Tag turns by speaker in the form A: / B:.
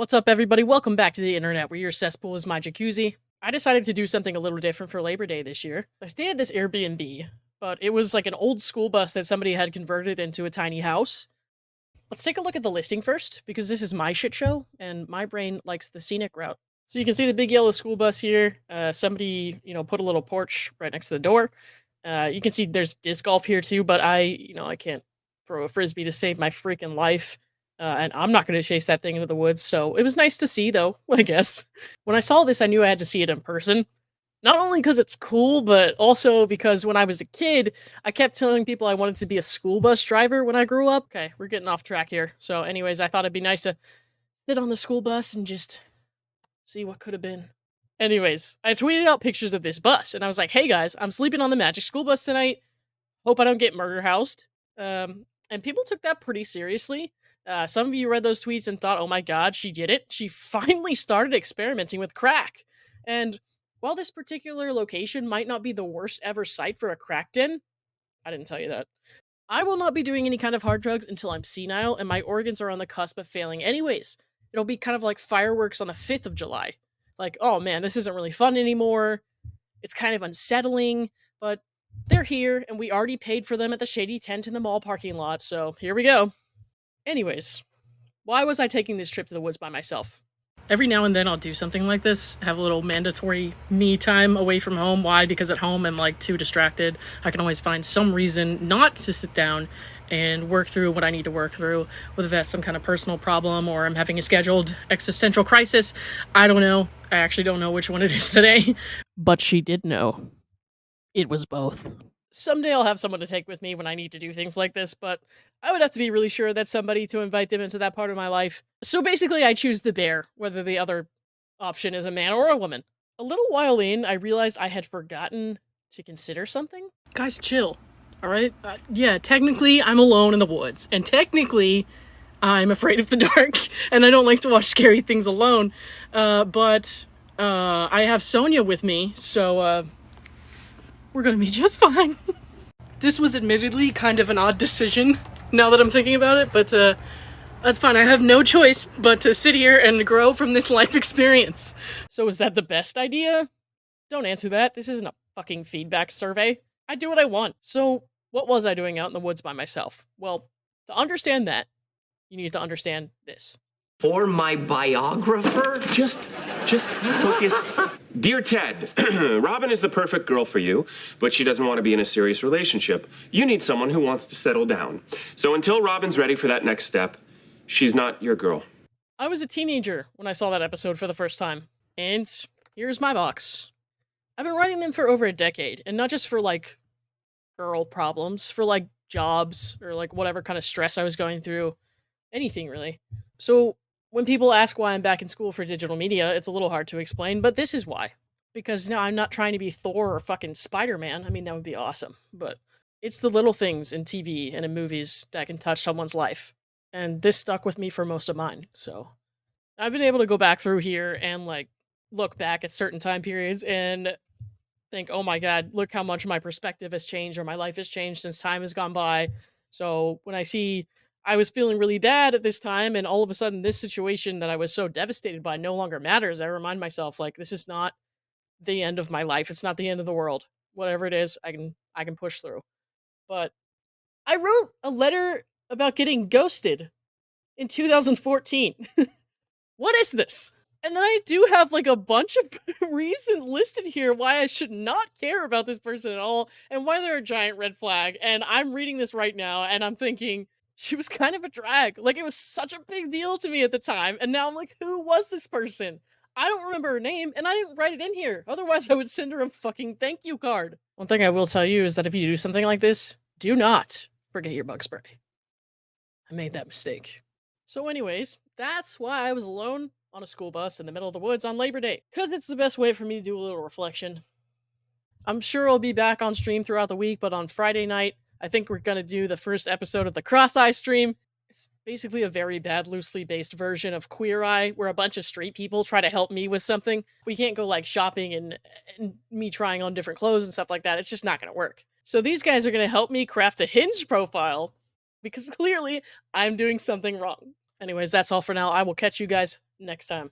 A: What's up, everybody? Welcome back to the internet, where your cesspool is my jacuzzi. I decided to do something a little different for Labor Day this year. I stayed at this Airbnb, but it was like an old school bus that somebody had converted into a tiny house. Let's take a look at the listing first, because this is my shit show, and my brain likes the scenic route. So you can see the big yellow school bus here. Somebody, put a little porch right next to the door. You can see there's disc golf here too, but I can't throw a frisbee to save my freaking life. And I'm not going to chase that thing into the woods, so it was nice to see, though, I guess. When I saw this, I knew I had to see it in person. Not only because it's cool, but also because when I was a kid, I kept telling people I wanted to be a school bus driver when I grew up. Okay, we're getting off track here. So anyways, I thought it'd be nice to sit on the school bus and just see what could have been. Anyways, I tweeted out pictures of this bus, and I was like, hey guys, I'm sleeping on the Magic School Bus tonight. Hope I don't get murder housed. And people took that pretty seriously. Some of you read those tweets and thought, oh my god, she did it. She finally started experimenting with crack. And while this particular location might not be the worst ever site for a crack den, I didn't tell you that, I will not be doing any kind of hard drugs until I'm senile and my organs are on the cusp of failing anyways. It'll be kind of like fireworks on the 5th of July. Like, oh man, this isn't really fun anymore. It's kind of unsettling, but they're here and we already paid for them at the shady tent in the mall parking lot, so here we go. Anyways, why was I taking this trip to the woods by myself? Every now and then I'll do something like this, have a little mandatory me time away from home. Why? Because at home I'm like too distracted. I can always find some reason not to sit down and work through what I need to work through, whether that's some kind of personal problem or I'm having a scheduled existential crisis. I don't know. I actually don't know which one it is today. But she did know. It was both. Someday I'll have someone to take with me when I need to do things like this, but I would have to be really sure that's somebody to invite them into that part of my life. So basically I choose the bear, whether the other option is a man or a woman. A little while in, I realized I had forgotten to consider something. Guys, chill, alright? Yeah, technically I'm alone in the woods, and technically I'm afraid of the dark, and I don't like to watch scary things alone, but I have Sonia with me, so we're gonna be just fine. This was admittedly kind of an odd decision, now that I'm thinking about it, but that's fine. I have no choice but to sit here and grow from this life experience. So is that the best idea? Don't answer that. This isn't a fucking feedback survey. I do what I want. So what was I doing out in the woods by myself? Well, to understand that, you need to understand this.
B: For my biographer? Just focus.
C: Dear Ted, Robin is the perfect girl for you, but she doesn't want to be in a serious relationship. You need someone who wants to settle down. So until Robin's ready for that next step, she's not your girl.
A: I was a teenager when I saw that episode for the first time, and here's my box. I've been writing them for over a decade, and not just for, like, girl problems, for, like, jobs, or, like, whatever kind of stress I was going through. Anything, really. So when people ask why I'm back in school for digital media, it's a little hard to explain, but this is why. Because now I'm not trying to be Thor or fucking Spider-Man. I mean, that would be awesome. But it's the little things in TV and in movies that can touch someone's life. And this stuck with me for most of mine. So I've been able to go back through here and, like, look back at certain time periods and think, oh my god, look how much my perspective has changed or my life has changed since time has gone by. So when I see I was feeling really bad at this time, and all of a sudden this situation that I was so devastated by no longer matters, I remind myself, like, this is not the end of my life. It's not the end of the world. Whatever it is, I can push through. But I wrote a letter about getting ghosted in 2014. What is this? And then I do have, like, a bunch of reasons listed here why I should not care about this person at all, and why they're a giant red flag. And I'm reading this right now, and I'm thinking, she was kind of a drag. Like, it was such a big deal to me at the time, and now I'm like, who was this person? I don't remember her name, and I didn't write it in here. Otherwise, I would send her a fucking thank you card. One thing I will tell you is that if you do something like this, do not forget your bug spray. I made that mistake. So anyways, that's why I was alone on a school bus in the middle of the woods on Labor Day. Because it's the best way for me to do a little reflection. I'm sure I'll be back on stream throughout the week, but on Friday night, I think we're gonna do the first episode of the Cross-Eye stream. It's basically a very bad, loosely based version of Queer Eye, where a bunch of straight people try to help me with something. We can't go, like, shopping and me trying on different clothes and stuff like that. It's just not gonna work. So these guys are gonna help me craft a Hinge profile, because clearly I'm doing something wrong. Anyways, that's all for now. I will catch you guys next time.